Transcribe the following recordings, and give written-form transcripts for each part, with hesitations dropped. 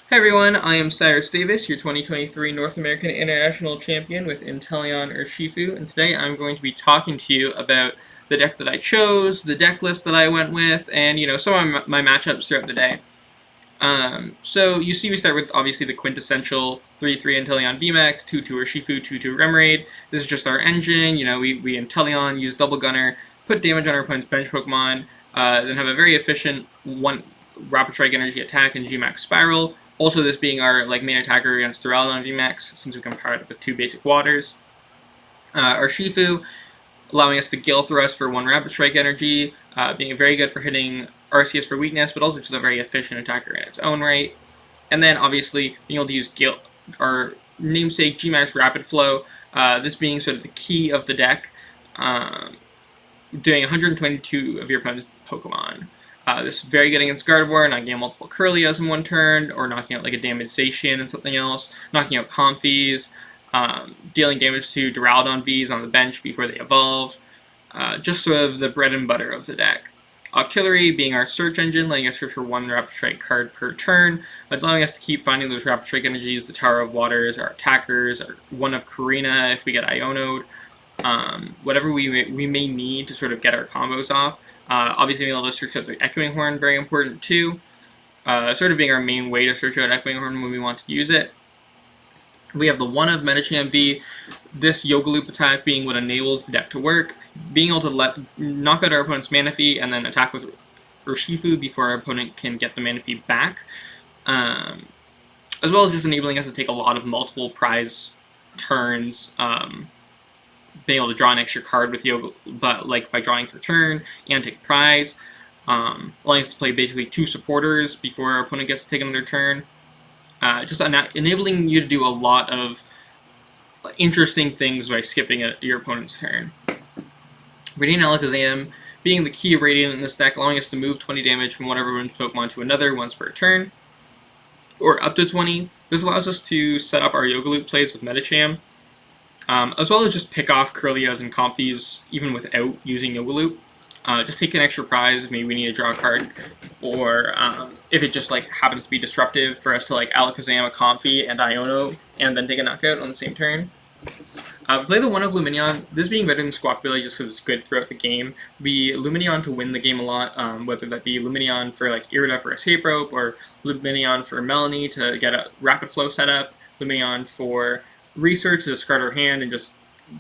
Hey everyone, I am Cyrus, your 2023 North American International Champion with Inteleon Urshifu, and today I'm going to be talking to you about the deck that I chose, the deck list that I went with, and some of my matchups throughout the day. So you see we start with obviously the quintessential 3-3 Inteleon VMAX, 2-2 Urshifu, 2-2 Remoraid. This is just our engine, we Inteleon, use double gunner, put damage on our opponent's bench Pokemon, then have a very efficient one Rapid Strike Energy attack and GMAX Spiral. Also, this being our main attacker against Duraludon VMAX, since we can power it up with 2 basic waters. Urshifu, allowing us to Gale Thrust for 1 Rapid Strike Energy, being very good for hitting RCS for weakness, but also just a very efficient attacker in its own right. And then, obviously, being able to use our namesake GMAX Rapid Flow, this being sort of the key of the deck, doing 122 of your opponent's Pokemon. This is very good against Gardevoir, knocking out multiple Curlias in one turn, or knocking out like a damaged Zacian and something else, knocking out Comfeys, dealing damage to Duraludon Vs on the bench before they evolve. Just sort of the bread and butter of the deck. Artillery being our search engine, letting us search for 1 Rapid Strike card per turn, allowing us to keep finding those Rapid Strike energies, the Tower of Waters, our attackers, our 1 of Karina if we get Ionoed, whatever we may need to sort of get our combos off. Obviously, being able to search out the Echoing Horn, very important too. Sort of being our main way to search out Echoing Horn when we want to use it. We have the 1 of Medicham V, this Yoga Loop attack being what enables the deck to work, being able to knock out our opponent's Manaphy and then attack with Urshifu before our opponent can get the Manaphy back, as well as just enabling us to take a lot of multiple prize turns, being able to draw an extra card with Yoga, but by drawing for turn and take prize, allowing us to play basically 2 supporters before our opponent gets to take another turn. Just enabling you to do a lot of interesting things by skipping your opponent's turn. Radiant Alakazam being the key Radiant in this deck, allowing us to move 20 damage from one of our Pokemon to another once per turn, or up to 20. This allows us to set up our Yoga Loop plays with Medicham, as well as just pick off Curlias and Comfeys even without using Yoga Loop. Just take an extra prize if maybe we need to draw a card, or if it just happens to be disruptive for us to Alakazam, a Comfey, and Iono, and then take a knockout on the same turn. Play the 1 of Lumineon. This being better than Squawkabilly just because it's good throughout the game. Be Lumineon to win the game a lot, whether that be Lumineon for Irida for Escape Rope, or Lumineon for Melanie to get a Rapid Flow setup, Lumineon for Research to discard her hand and just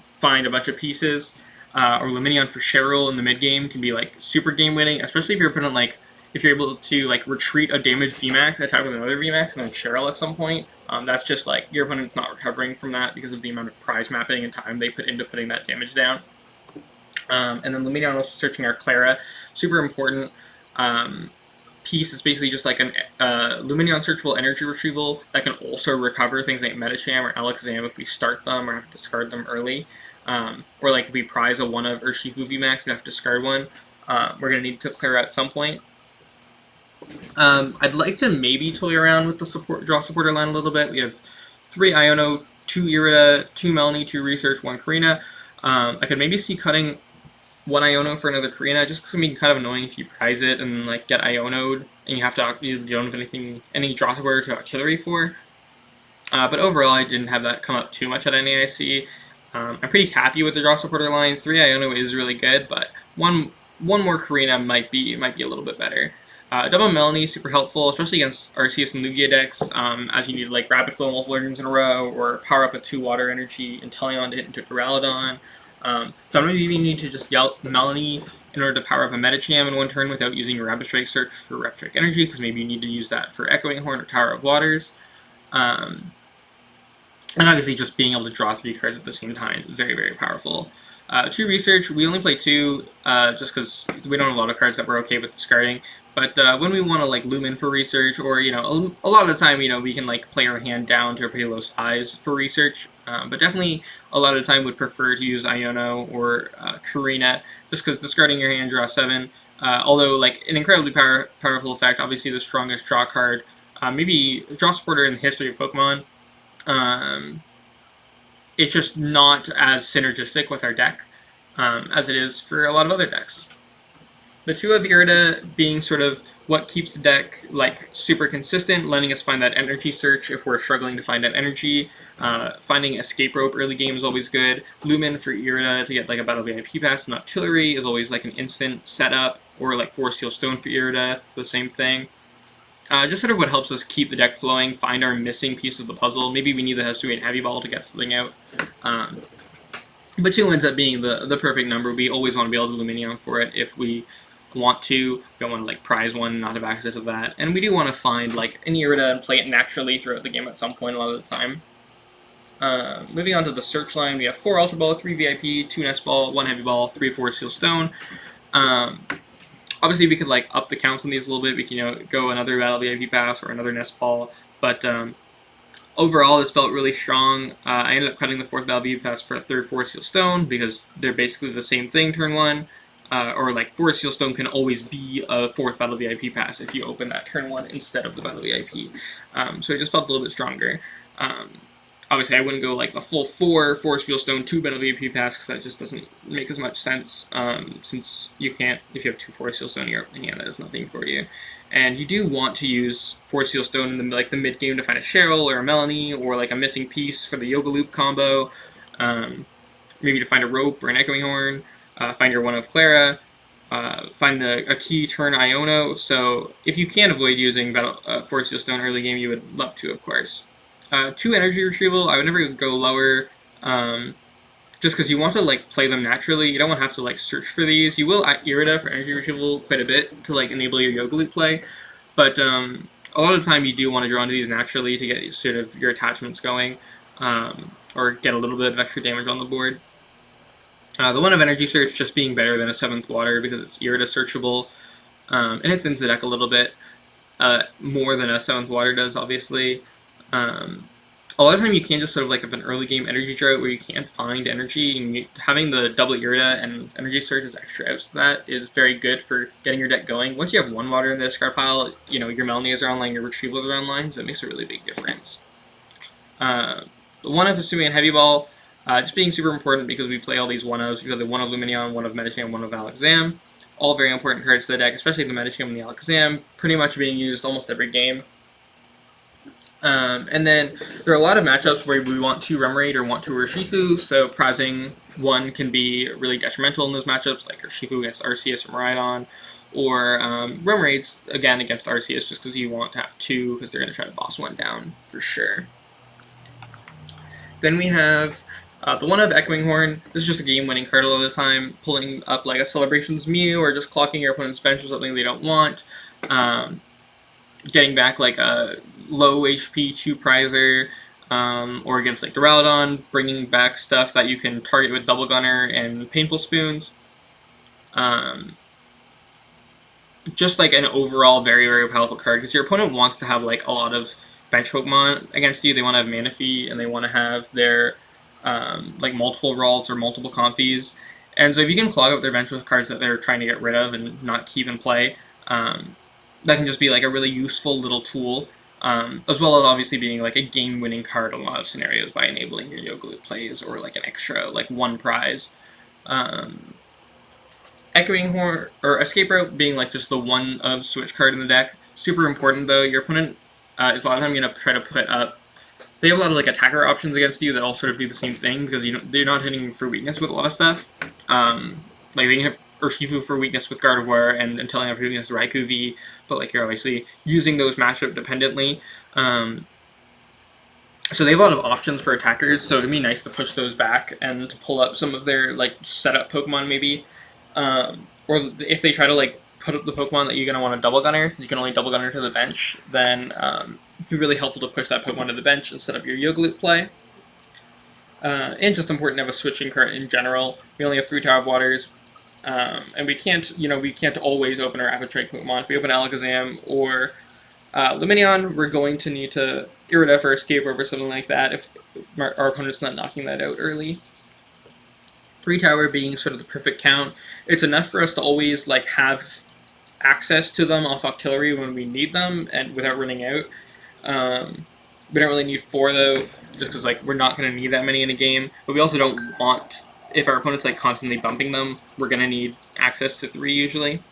find a bunch of pieces, or Lumineon for Cheryl in the mid game can be super game winning, especially if your opponent if you're able to retreat a damaged VMAX, attack with another VMAX, and then Cheryl at some point. That's just your opponent's not recovering from that because of the amount of prize mapping and time they put into putting that damage down. And then Lumineon also searching our Clara, super important piece. It's basically just an Lumineon searchable energy retrieval that can also recover things like Medicham or Alakazam if we start them or have to discard them early. Or if we prize a 1 of Urshifu VMAX and have to discard one, we're going to need to Clara at some point. I'd like to maybe toy around with the draw supporter line a little bit. We have 3 Iono, 2 Irida, 2 Melanie, 2 Research, 1 Karina. I could maybe see cutting 1 Iono for another Karina, just because it can be kind of annoying if you prize it and get Iono'd and you don't have any draw supporter to artillery for. But overall, I didn't have that come up too much at NAIC. I'm pretty happy with the draw supporter line. 3 Iono is really good, but one more Karina might be a little bit better. Double Melanie, super helpful, especially against Arceus and Lugia decks, as you need Rapid Flow multiple turns in a row, or power up a 2 Water Energy Inteleon to hit into Duraludon. Sometimes you even need to just yell Melanie in order to power up a Medicham in one turn without using your Rapid Strike search for Rapid Strike Energy, because maybe you need to use that for Echoing Horn or Tower of Waters. And obviously just being able to draw 3 cards at the same time, very, very powerful. 2 Research, we only play 2 just because we don't have a lot of cards that we're okay with discarding. But when we want to loom in for Research, or a lot of the time we can play our hand down to a pretty low size for Research. But definitely a lot of the time would prefer to use Iono or Karina, just because discarding your hand, draw 7. Although an incredibly powerful effect, obviously the strongest draw card, maybe draw supporter in the history of Pokemon. It's just not as synergistic with our deck as it is for a lot of other decks. The 2 of Irida being sort of what keeps the deck like super consistent, letting us find that energy search if we're struggling to find that energy. Finding Escape Rope early game is always good. Lumen for Irida to get like a Battle VIP pass, and Artillery is always like an instant setup, or like Force Seal Stone for Irida, the same thing. Just sort of what helps us keep the deck flowing, find our missing piece of the puzzle. Maybe we need the Hisuian Heavy Ball to get something out. But 2 ends up being the perfect number. We always want to be able to Luminion for it if we want to. We don't want to like prize one, not have access to that. And we do want to find like an Irida and play it naturally throughout the game at some point a lot of the time. Moving on to the search line, we have 4 Ultra Ball, 3 VIP, 2 Nest Ball, 1 Heavy Ball, 3 Force Seal Stone. Obviously, we could like up the counts on these a little bit. We can go another Battle VIP pass or another Nest Ball, but overall, this felt really strong. I ended up cutting the 4th Battle VIP pass for a 3rd Force Seal Stone because they're basically the same thing turn 1. Or like Force Seal Stone can always be a 4th Battle VIP pass if you open that turn 1 instead of the Battle VIP. So it just felt a little bit stronger. Obviously, I wouldn't go like the full 4 Force Seal Stone, 2 Battle VIP pass because that just doesn't make as much sense. Since you can't, if you have 2 Force Seal Stone in your hand, that is nothing for you. And you do want to use Force Seal Stone in the mid game to find a Cheryl or a Melanie or like a missing piece for the Yoga Loop combo. Maybe to find a Rope or an Echoing Horn. Find your one of Clara. Find a key turn Iono. So if you can avoid using Force Seal Stone early game, you would love to, of course. 2 energy retrieval. I would never go lower, just because you want to like play them naturally. You don't want to have to like search for these. You will at Irida for energy retrieval quite a bit to like enable your Yoga Loop play, but a lot of the time you do want to draw into these naturally to get sort of your attachments going, or get a little bit of extra damage on the board. The one of energy search just being better than a 7th water because it's Irida searchable, and it thins the deck a little bit more than a 7th water does, obviously. A lot of time you can just sort of like have an early game energy drought where you can't find energy, and having the double Irida and energy search as extra outs to that is very good for getting your deck going. Once you have 1 water in the discard pile, you know, your Melanias are online, your Retrievals are online, so it makes a really big difference. 1 of Hisuian Heavy Ball, just being super important because we play all these 1-ofs. We play the 1 of Luminion, 1 of Metasham, 1 of Alakazam. All very important cards to the deck, especially the Metasham and the Alakazam, pretty much being used almost every game. And then there are a lot of matchups where we want to Remoraid or want to Urshifu, so prizing 1 can be really detrimental in those matchups, like Urshifu against Arceus or Miraidon, or Remoraids, again, against Arceus, just because you want to have 2, because they're going to try to boss 1 down, for sure. Then we have the 1 of Echoing Horn. This is just a game-winning card a lot of the time, pulling up like a Celebrations Mew, or just clocking your opponent's bench or something they don't want. Getting back like a low HP 2 prizer, or against like Duraludon, bringing back stuff that you can target with Double Gunner and Painful Spoons. Just like an overall very, very powerful card, because your opponent wants to have like a lot of bench Pokemon against you. They want to have Manaphy, and they want to have their like multiple Ralts or multiple Comfies. And so if you can clog up their bench with cards that they're trying to get rid of and not keep in play, that can just be like a really useful little tool, as well as obviously being like a game-winning card in a lot of scenarios by enabling your Yoga Loop plays or like an extra like 1 prize. Echoing Horn or Escape Rope being like just the 1 of switch card in the deck. Super important though. Your opponent is a lot of time going to try to put up. They have a lot of like attacker options against you that all sort of do the same thing because they're not hitting for weakness with a lot of stuff. Like they can hit Urshifu for weakness with Gardevoir and Inteleon for weakness with Raikou V, but like you're obviously using those matchup dependently. So they have a lot of options for attackers, so it'd be nice to push those back and to pull up some of their like setup Pokemon maybe. Or if they try to like put up the Pokemon that you're going to want to Double Gunner, since you can only Double Gunner to the bench, then it'd be really helpful to push that Pokemon to the bench and set up your Yoga Loop play. And just important to have a switching card in general. We only have 3 Tower of Waters. And we can't always open our Rapid Strike Pokemon. If we open Alakazam or Luminion, we're going to need to Irida for Escape Rope or something like that if our opponent's not knocking that out early. 3 Tower being sort of the perfect count. It's enough for us to always like have access to them off Octillery when we need them and without running out. We don't really need 4 though, just because like we're not going to need that many in a game. But we also don't want, if our opponent's like constantly bumping them, we're going to need access to 3 usually.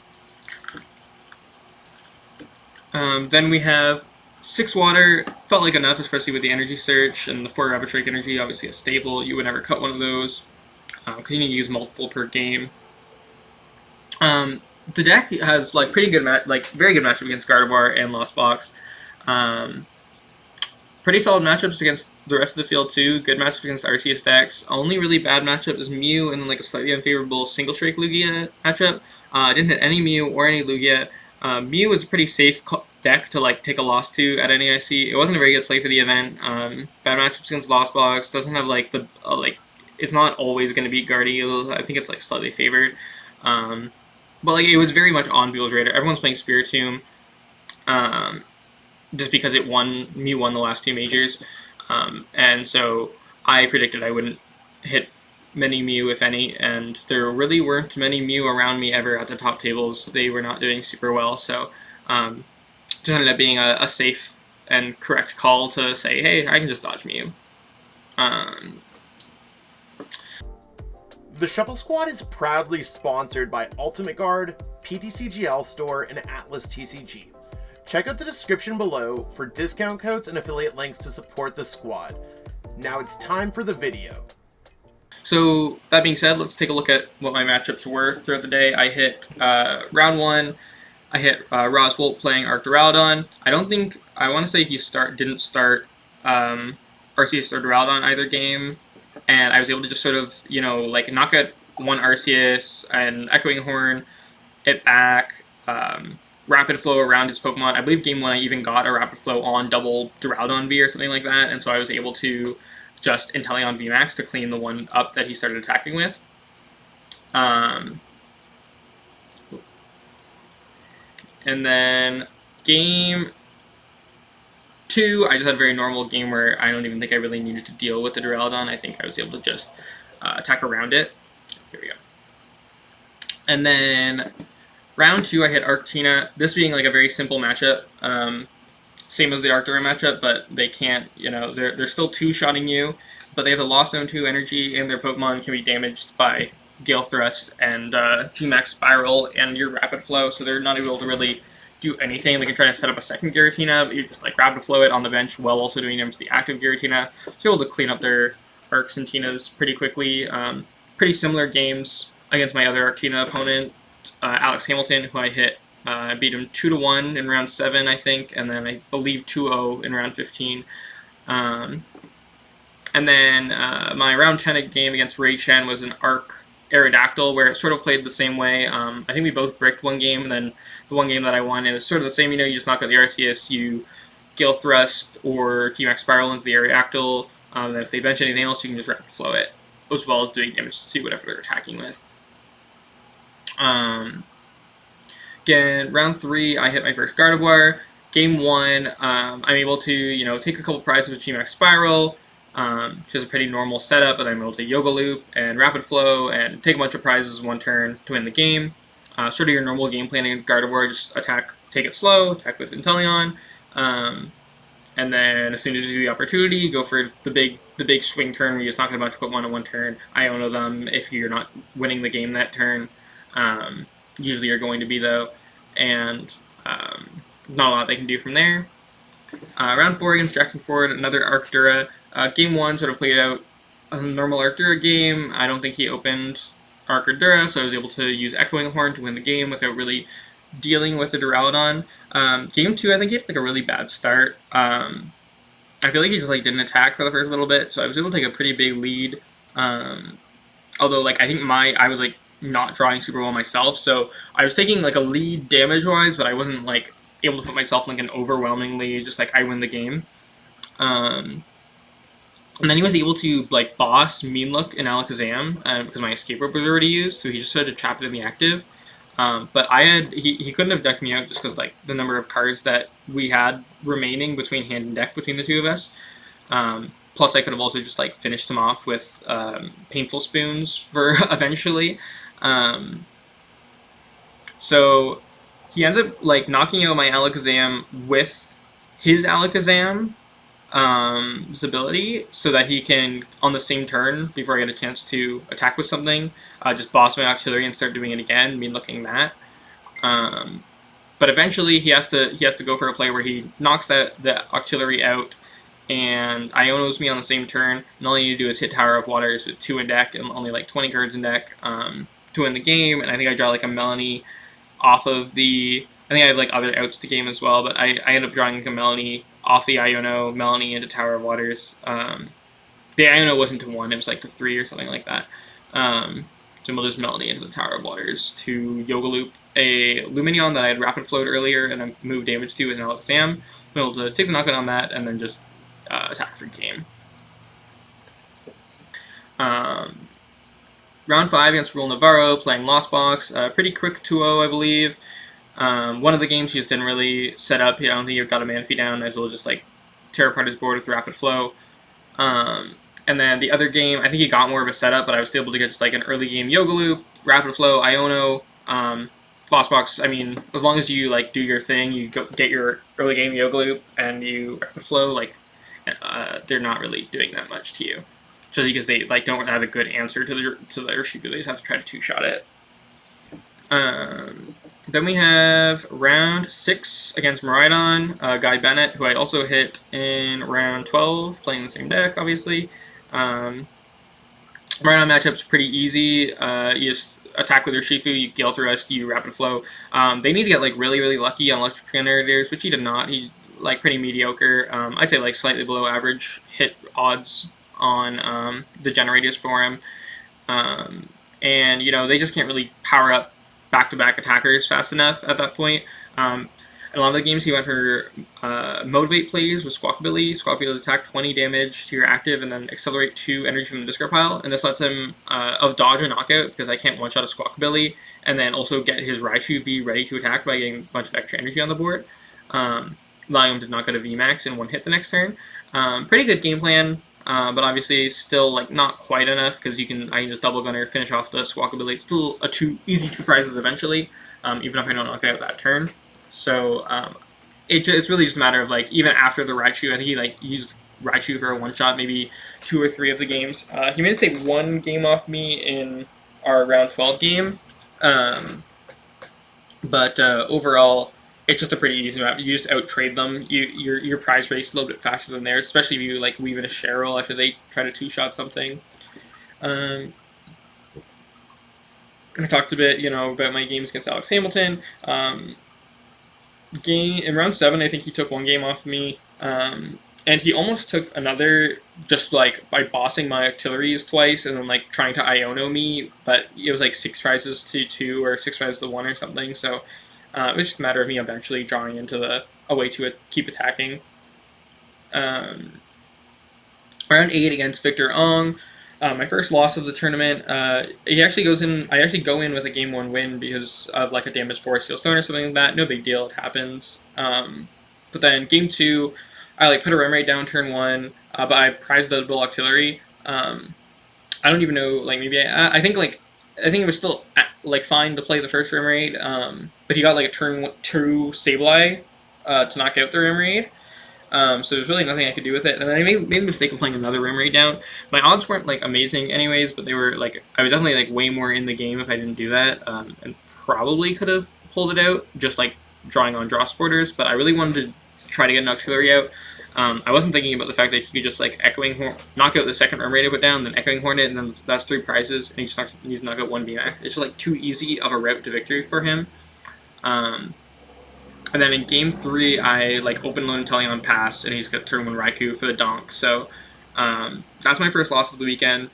Then we have 6 water. Felt like enough, especially with the energy search and the 4 rapid strike energy. Obviously a staple. You would never cut one of those because you need to use multiple per game. The deck has like pretty good, very good matchup against Gardevoir and Lost Box. Pretty solid matchups against the rest of the field too. Good matchups against RCS decks. Only really bad matchup is Mew and like a slightly unfavorable single strike Lugia matchup. I didn't hit any Mew or any Lugia. Mew was a pretty safe deck to like take a loss to at NAIC. It wasn't a very good play for the event. Bad matchups against Lost Box. Doesn't have like the it's not always going to beat Guardian. I think it's like slightly favored. But like it was very much on people's radar. Everyone's playing Spiritomb. Just because Mew won the last 2 majors, and so I predicted I wouldn't hit many Mew, if any, and there really weren't many Mew around me ever at the top tables. They were not doing super well, so just ended up being a safe and correct call to say, hey, I can just dodge Mew. The Shuffle Squad is proudly sponsored by Ultimate Guard, PTCGL Store, and Atlas TCG. Check out the description below for discount codes and affiliate links to support the squad. Now it's time for the video. So that being said, let's take a look at what my matchups were throughout the day. I hit round 1. I hit Roswolt playing Arc Duraludon. I want to say he didn't start Arceus or Duraludon either game, and I was able to just sort of like knock out one Arceus and Echoing Horn it back. Rapid Flow around his Pokemon. I believe game 1 I even got a Rapid Flow on double Duraludon V or something like that, and so I was able to just Inteleon VMAX to clean the one up that he started attacking with. And then game 2, I just had a very normal game where I don't even think I really needed to deal with the Duraludon. I think I was able to just attack around it. Here we go. And then round 2, I hit Arctina. This being like a very simple matchup, same as the Arctura matchup, but they can't, they're still 2-shotting you, but they have a Lost Zone 2 energy, and their Pokemon can be damaged by Gale Thrust and VMAX Spiral and your Rapid Flow, so they're not able to really do anything. They can try to set up a second Giratina, but you just like Rapid Flow it on the bench while also doing damage to the active Giratina, so you're able to clean up their Arcs and Tinas pretty quickly. Pretty similar games against my other Arctina opponent, Alex Hamilton, who I hit. I beat him 2-1 in round 7, I think, and then I believe 2-0 in round 15. And then my round 10 game against Ray Chen was an Arc Aerodactyl, where it sort of played the same way. I think we both bricked one game, and then the one game that I won, it was sort of the same. You just knock out the Arceus, you Gale Thrust or T-Max Spiral into the Aerodactyl, and if they bench anything else, you can just Rapid Flow it, as well as doing damage to whatever they're attacking with. Again, round 3, I hit my first Gardevoir. Game 1, I'm able to, take a couple prizes with G-Max Spiral, which is a pretty normal setup, but I'm able to Yoga Loop and Rapid Flow and take a bunch of prizes in one turn to win the game. Sort of your normal game plan against Gardevoir, just take it slow, attack with Inteleon, and then as soon as you see the opportunity, go for the big swing turn where you just knock a bunch of Pokemon in one turn. Iono them if you're not winning the game that turn. Usually you're going to be, though, and not a lot they can do from there. Round 4 against Jackson Ford, another Arctura. Game 1 sort of played out a normal Arctura game. I don't think he opened Arctura, so I was able to use Echoing Horn to win the game without really dealing with the Duraludon. Game 2, I think he had like a really bad start. I feel like he just didn't attack for the first little bit, so I was able to take a pretty big lead. Although I think I was not drawing super well myself, so I was taking a lead damage wise, but I wasn't able to put myself in an overwhelming lead, just I win the game. And then he was able to boss Mean Look and Alakazam because my escape rope was already used, so he just sort of trapped it in the active. But he couldn't have decked me out just because the number of cards that we had remaining between hand and deck between the two of us. Plus I could have also just finished him off with Painful Spoons for eventually. So he ends up knocking out my Alakazam with his Alakazam's ability, so that he can, on the same turn, before I get a chance to attack with something, just boss my Octillery and start doing it again, mean looking that. But But eventually he has to go for a play where he knocks the artillery out and Ionos me on the same turn, and all you need to do is hit Tower of Waters with 2 in deck and only like 20 cards in deck to win the game. And I think I draw like a Melanie off of the. I think I have like other outs to game as well, but I end up drawing like a Melanie off the Iono, Melanie into Tower of Waters. The Iono wasn't to 1, it was like to 3 or something like that. So we'll just Melanie into the Tower of Waters to Yoga Loop a Luminion that I had Rapid Float earlier and I moved damage to with an Alakazam. I'm able to take the knockout on that and then just attack for game. Round 5 against Rule Navarro, playing Lost Box. Pretty quick 2-0, I believe. One of the games he just didn't really set up. I don't think he got a Manaphy down. I was able to just like tear apart his board with Rapid Flow. And then the other game, I think he got more of a setup, but I was still able to get just like an early game Yoga Loop, Rapid Flow, Iono, Lost Box. I mean, as long as you like do your thing, you get your early game Yoga Loop and you Rapid Flow, like they're not really doing that much to you, just because they like don't have a good answer to the Urshifu. They just have to try to 2-shot it. Then we have round 6 against Miraidon, Guy Bennett, who I also hit in round 12, playing the same deck, obviously. Miraidon matchup's pretty easy. You just attack with Urshifu, you Gale Thrust, you Rapid Flow. They need to get like really, really lucky on Electric Generators, which he did not. He like pretty mediocre. I'd say like slightly below average hit odds on the generators for him. And you know, they just can't really power up back-to-back attackers fast enough at that point. In a lot of the games, he went for Motivate plays with Squawkabilly. Squawkabilly attack 20 damage to your active and then accelerate 2 energy from the discard pile. And this lets him dodge a knockout because I can't one-shot a Squawkabilly, and then also get his Raichu V ready to attack by getting a bunch of extra energy on the board. Allowing him to knock out a VMAX in 1 hit the next turn. Pretty good game plan. But obviously still like not quite enough because I can just double gunner, finish off the Squawkabilly. It's still easy 2 prizes eventually, even if I don't knock out that turn. So it's really just a matter of like even after the Raichu, I think he like used Raichu for a 1-shot, maybe 2 or 3 of the games. He made it take 1 game off me in our round 12 game, but overall, it's just a pretty easy map. You just out-trade them. Your prize race a little bit faster than theirs, especially if you like weave in a Cheryl after they try to 2-shot something. I talked a bit, about my games against Alex Hamilton. In round 7, I think he took 1 game off me, and he almost took another just like by bossing my artilleries twice and then like trying to Iono me, but it was like 6 prizes to 2 or 6 prizes to 1 or something. So. It was just a matter of me eventually drawing into a way to keep attacking. Round 8 against Victor Ong. My first loss of the tournament. He actually goes in. I actually go in with a game 1 win because of like a damage 4 Steel Stone or something like that. No big deal. It happens. But then game 2, I like put a rem rate down turn 1, but I prized the Bull Artillery. I don't even know. Like maybe I think it was still like fine to play the first rem raid, but he got like a turn 2 Sableye to knock out the rem raid. So there's really nothing I could do with it. And then I made the mistake of playing another rem raid down. My odds weren't like amazing anyways, but they were like I was definitely like way more in the game if I didn't do that, and probably could have pulled it out just like drawing on draw supporters. But I really wanted to try to get an auxiliary out. I wasn't thinking about the fact that he could just like Echoing Horn, knock out the second rem raid I put down, then Echoing Hornet, and then that's 3 prizes, and he just needs to knock out 1 VMAX. It's just like too easy of a route to victory for him. And then in game 3, I like open loan Inteleon pass, and he's got turn 1 Raikou for the donk. So that's my first loss of the weekend.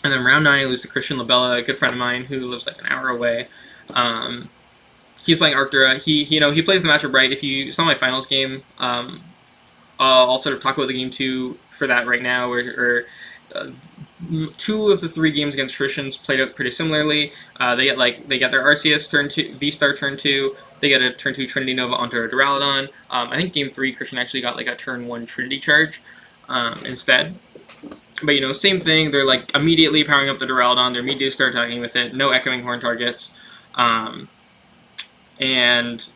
And then round 9, I lose to Christian Labella, a good friend of mine who lives like an hour away. He's playing Arctura. He plays the matchup right. If you saw my finals game, I'll sort of talk about the game 2 for that right now, where 2 of the 3 games against Christians played out pretty similarly. They get their Arceus turn 2, V-Star turn 2. They get a turn 2 Trinity Nova onto a Duraludon. I think game 3 Christian actually got like a turn 1 Trinity Charge instead. But same thing. They're like immediately powering up the Duraludon. They're immediately start attacking with it. No Echoing Horn targets, and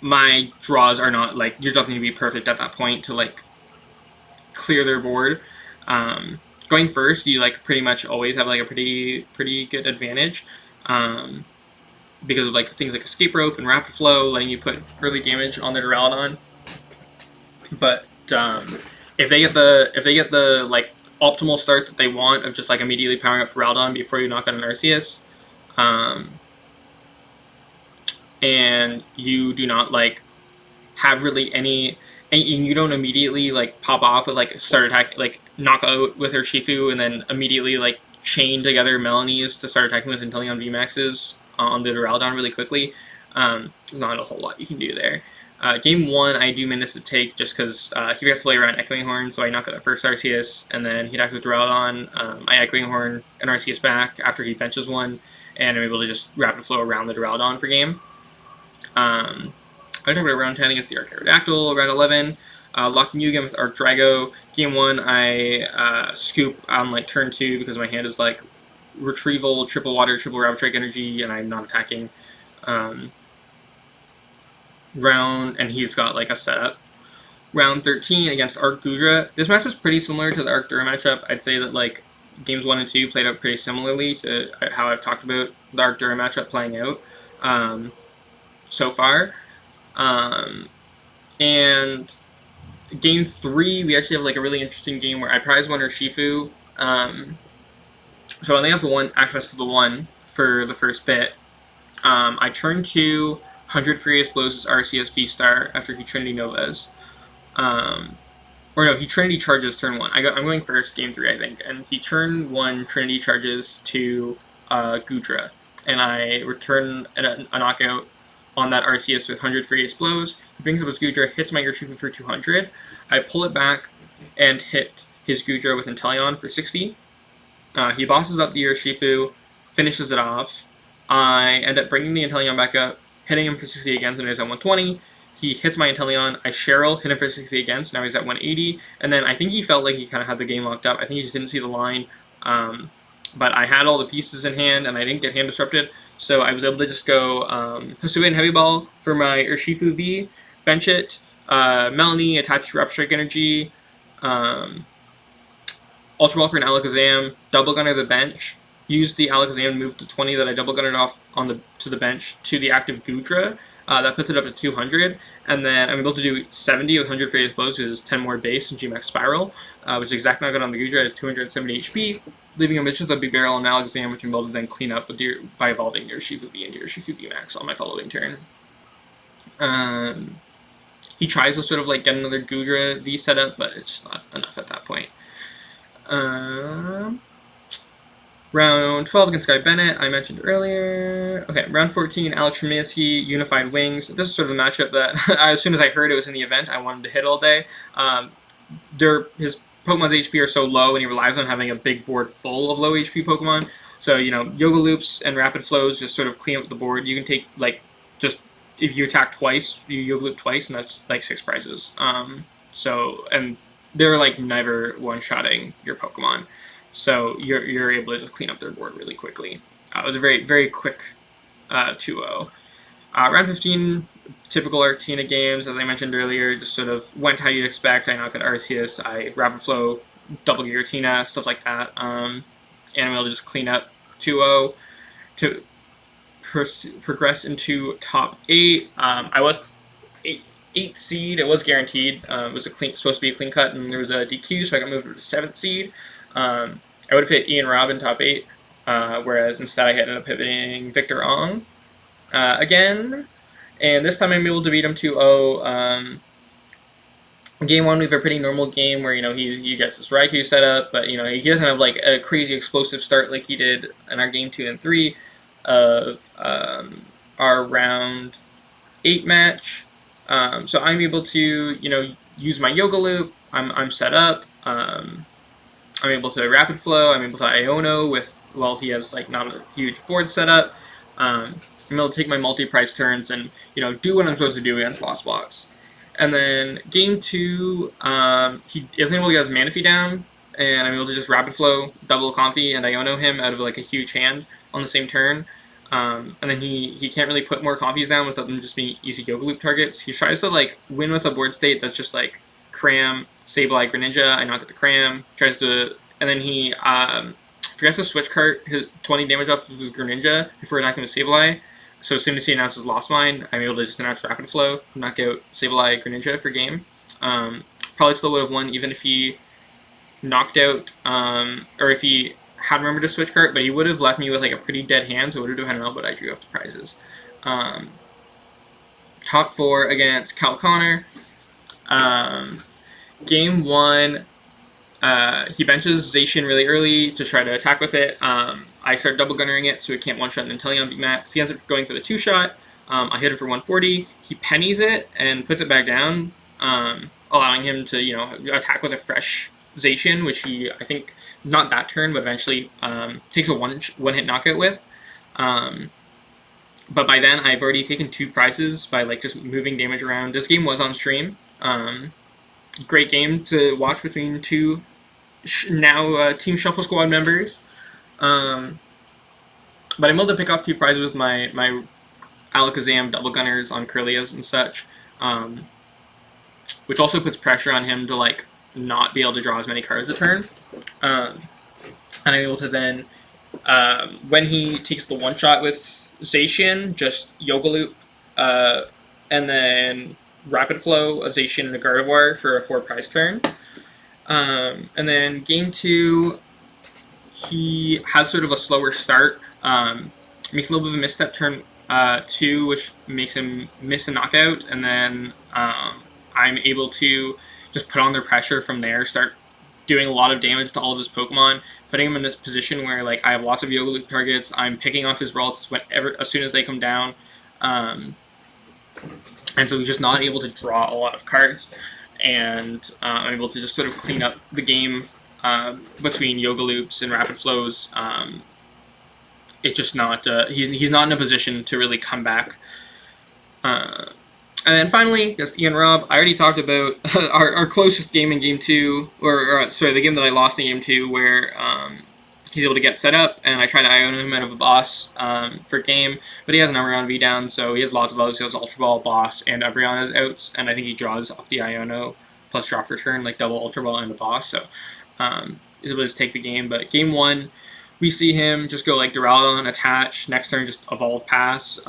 my draws are not like you're just going to be perfect at that point to like clear their board. Going first, you like pretty much always have like a pretty good advantage. because of like things like escape rope and rapid flow, letting you put early damage on the Duraludon. But if they get the like optimal start that they want of just like immediately powering up Duraludon before you knock out an Arceus, and you do not like have really any, and you don't immediately like pop off with like start attack, like knock out with Urshifu and then immediately like chain together Melanies to start attacking with Inteleon VMAXs on the Duraludon really quickly. Not a whole lot you can do there. Game 1, I do manage to take just because he gets to play around Echoing Horn, so I knock out the first Arceus, and then he attacks with Duraludon. I Echoing Horn an Arceus back after he benches one, and I'm able to just rapid flow around the Duraludon for game. I talked about round 10 against the Archaerodactyl, round 11. Locked Mew again with Archdrago. Game 1, I scoop on like turn 2 because my hand is like retrieval, triple water, triple rapid strike energy, and I'm not attacking. And he's got like a setup. Round 13 against Arc Gudra. This match was pretty similar to the Arc Dura matchup. I'd say that like games 1 and 2 played out pretty similarly to how I've talked about the Arc Dura matchup playing out so far. And game 3, we actually have like a really interesting game where I prize one Urshifu. So I only have the one access to the one for the first bit. I turn 2, 100 Furious Blows his Arceus V-Star after he Trinity Novas. Or no, he Trinity Charges turn 1. I'm going first, game 3, I think. And he turn 1 Trinity Charges to Gudra. And I return a knockout on that Arceus with 100 Furious Blows. He brings up his Gudra, hits my Urshifu for 200. I pull it back and hit his Gudra with Inteleon for 60. He bosses up the Urshifu, finishes it off. I end up bringing the Inteleon back up, hitting him for 60 again, so now he's at 120. He hits my Inteleon, I Cheryl, hit him for 60 again, so now he's at 180. And then I think he felt like he kind of had the game locked up. I think he just didn't see the line. But I had all the pieces in hand, and I didn't get hand disrupted. So I was able to just go Hisuian Heavy Ball for my Urshifu V, bench it, Melanie, attach Rapid Strike Energy, Ultra Ball for an Alakazam, Double Gunner the bench, use the Alakazam move to 20 that I Double Gunnered off to the bench to the active Gudra. That puts it up to 200, and then I'm able to do 70 with 100 Furious Blows, which is 10 more base and GMAX Spiral, which is exactly not good on the Gudra, is 270 HP, leaving him with just a Big Barrel and Alakazam, which I'm able to then clean up by evolving your Urshifu V into Urshifu VMAX on my following turn. He tries to sort of like get another Gudra V setup, but it's not enough at that point. Round 12 against Guy Bennett, I mentioned earlier. Okay, round 14, Alex Treminsky, Unified Wings. This is sort of the matchup that, as soon as I heard it was in the event, I wanted to hit all day. His Pokemon's HP are so low, and he relies on having a big board full of low HP Pokemon. So, Yoga Loops and Rapid Flows just sort of clean up the board. You can take, like, just, if you attack twice, you Yoga Loop twice, and that's, like, 6 prizes. And they're, like, never one-shotting your Pokemon. So you're able to just clean up their board really quickly. It was a very, very quick 2-0. Round 15, typical Arctina games, as I mentioned earlier, just sort of went how you'd expect. I knock at Arceus, I Rapid Flow, double Giratina, stuff like that. And I'm able to just clean up 2-0 to progress into top 8. I was 8th seed. It was guaranteed. It was supposed to be a clean cut, and there was a DQ, so I got moved to the 7th seed. I would have hit Ian Robb in top 8, whereas instead I ended up hitting Victor Ong again, and this time I'm able to beat him 2-0. Game 1 we have a pretty normal game where he gets this Raikou set up, but he doesn't have like a crazy explosive start like he did in our game 2 and 3 of our round 8 match. So I'm able to use my Yoga Loop. I'm set up. I'm able to Rapid Flow, I'm able to Iono he has like not a huge board setup. I'm able to take my multi-price turns and, do what I'm supposed to do against Lost Box. And then game 2, he isn't able to get his Manaphy down, and I'm able to just Rapid Flow, double Comfy, and Iono him out of like a huge hand on the same turn. And then he can't really put more Comfies down without them just being easy Yoga Loop targets. He tries to like win with a board state that's just like Cram, Sableye, Greninja. I knock at the Cram. And then he forgets to switch cart his 20 damage off of his Greninja before attacking with Sableye. So as soon as he announces Lost Mine, I'm able to just announce Rapid Flow, knock out Sableye Greninja for game. Probably still would have won even if he knocked out, or if he had remembered to switch cart, but he would have left me with like a pretty dead hand, so it would have depended on what I drew off the prizes. Top 4 against Cal Connor. Game 1, he benches Zacian really early to try to attack with it. I start double gunnering it so it can't one-shot an Inteleon VMAX. He ends up going for the 2-shot. I hit him for 140. He pennies it and puts it back down, allowing him to, attack with a fresh Zacian, which he, I think, not that turn, but eventually takes a one-hit knockout with. But by then, I've already taken 2 prizes by just moving damage around. This game was on stream. Great game to watch between 2 now Team Shuffle Squad members. But I'm able to pick up 2 prizes with my Alakazam double gunners on Kirlias and such, which also puts pressure on him to not be able to draw as many cards a turn. And I'm able to then, when he takes the one shot with Zacian, just Yoga Loop, and then Rapid Flow, a Zacian, and a Gardevoir for a 4 prize turn. And then game 2, he has sort of a slower start. Makes a little bit of a misstep turn 2, which makes him miss a knockout, and then I'm able to just put on their pressure from there, start doing a lot of damage to all of his Pokemon, putting him in this position where I have lots of Yoga Loop targets. I'm picking off his Ralts as soon as they come down, and so he's just not able to draw a lot of cards, and I'm able to just sort of clean up the game between Yoga Loops and Rapid Flows. It's just not he's not in a position to really come back. And then finally, just Ian Robb. I already talked about our closest game in Game 2, or sorry, the game that I lost in Game 2, where he's able to get set up, and I try to Iono him out of a boss for game, but he has an Umbreon V down, so he has lots of outs. He has Ultra Ball, boss, and Umbreon as outs, and I think he draws off the Iono plus draw for turn, double Ultra Ball and a boss, so he's able to just take the game. But Game 1, we see him just go Duraludon, attach, next turn just Evolve Pass.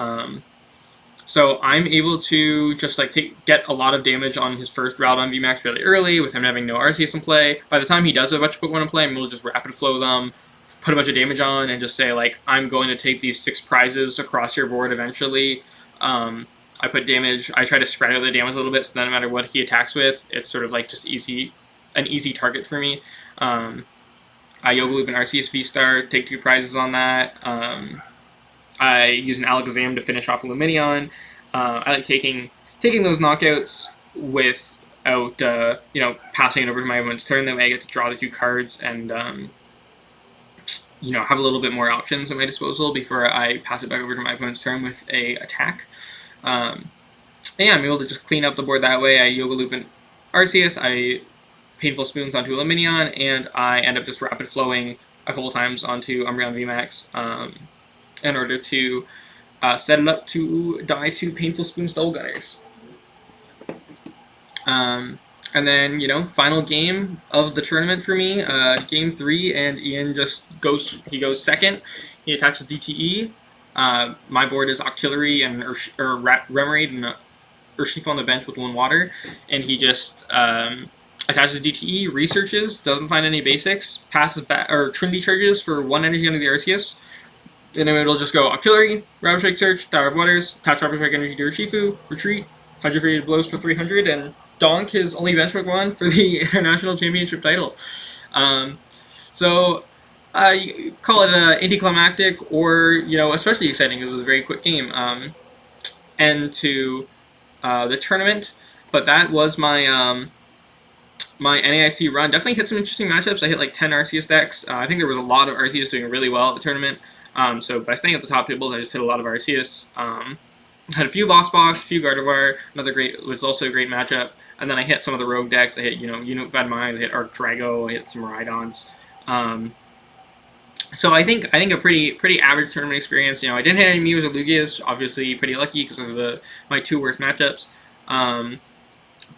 So I'm able to just get a lot of damage on his first Duraludon VMAX really early, with him having no Arceus in play. By the time he does have a bunch of Pokemon in play, I'm able to just Rapid Flow them, put a bunch of damage on, and just say, I'm going to take these 6 prizes across your board eventually. I put damage, I try to spread out the damage a little bit, so that no matter what he attacks with, it's sort of just an easy target for me. I Yoga Loop and Arceus V-Star, take 2 prizes on that. I use an Alakazam to finish off Lumineon. I like taking those knockouts without passing it over to my opponent's turn. That way I get to draw the 2 cards and have a little bit more options at my disposal before I pass it back over to my opponent's turn with a attack. And yeah, I'm able to just clean up the board that way. I Yoga Loop and Arceus, I Painful Spoons onto Lumineon, and I end up just Rapid Flowing a couple times onto Umbreon VMAX in order to set it up to die to Painful Spoons Double Gunners. And then, final game of the tournament for me, Game 3, and Ian goes second. He attacks with DTE. My board is Octillery and Remoraid and Urshifu on the bench with 1 water, and he just attaches DTE, researches, doesn't find any basics, passes back, or Trinity charges for 1 energy under the Arceus. And then it'll just go Octillery, Rapid Strike Search, Tower of Waters, attach Rapid Strike Energy to Urshifu, retreat, 100 Faded Blows for 300, and donk his only benchmark one for the International Championship title. So you call it anticlimactic, or especially exciting because it was a very quick game end to the tournament. But that was my my NAIC run. Definitely hit some interesting matchups. I hit 10 Arceus decks. I think there was a lot of Arceus doing really well at the tournament. So by staying at the top tables, I just hit a lot of Arceus. Had a few Lost Box, a few Gardevoir, was also a great matchup. And then I hit some of the rogue decks. I hit, Unified Minds, I hit Arc Drago, I hit some Rhydons. So I think a pretty average tournament experience. I didn't hit any Mews or Lugias, obviously pretty lucky because of my 2 worst matchups.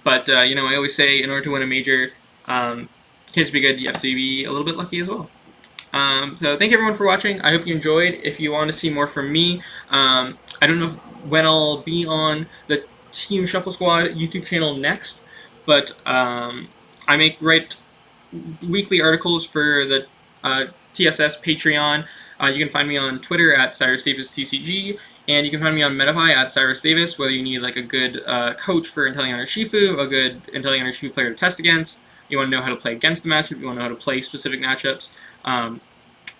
But I always say in order to win a major, can't be good, you have to be a little bit lucky as well. So thank you everyone for watching. I hope you enjoyed. If you want to see more from me, I don't know when I'll be on the Team Shuffle Squad YouTube channel next, but I write weekly articles for the TSS Patreon. You can find me on Twitter at Cyrus Davis TCG, and you can find me on Metafy at Cyrus Davis. Whether you need like a good coach for Inteleon Urshifu, a good Inteleon Urshifu player to test against, you want to know how to play against the matchup, you want to know how to play specific matchups,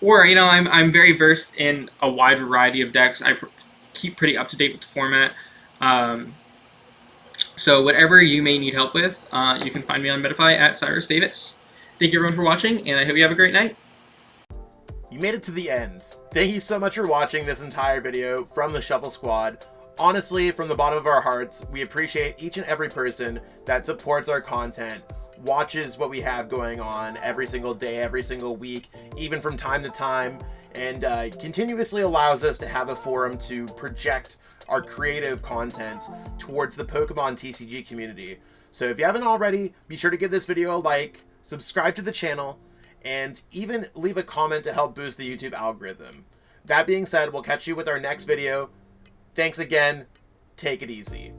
or I'm very versed in a wide variety of decks. I keep pretty up to date with the format. So whatever you may need help with, you can find me on Metafy at Cyrus Davis. Thank you everyone for watching, and I hope you have a great night. You made it to the end. Thank you so much for watching this entire video from the Shuffle Squad. Honestly, from the bottom of our hearts, we appreciate each and every person that supports our content, watches what we have going on every single day, every single week, even from time to time, and continuously allows us to have a forum to project our creative content towards the Pokemon TCG community. So if you haven't already, be sure to give this video a like, subscribe to the channel, and even leave a comment to help boost the YouTube algorithm. That being said, we'll catch you with our next video. Thanks again. Take it easy.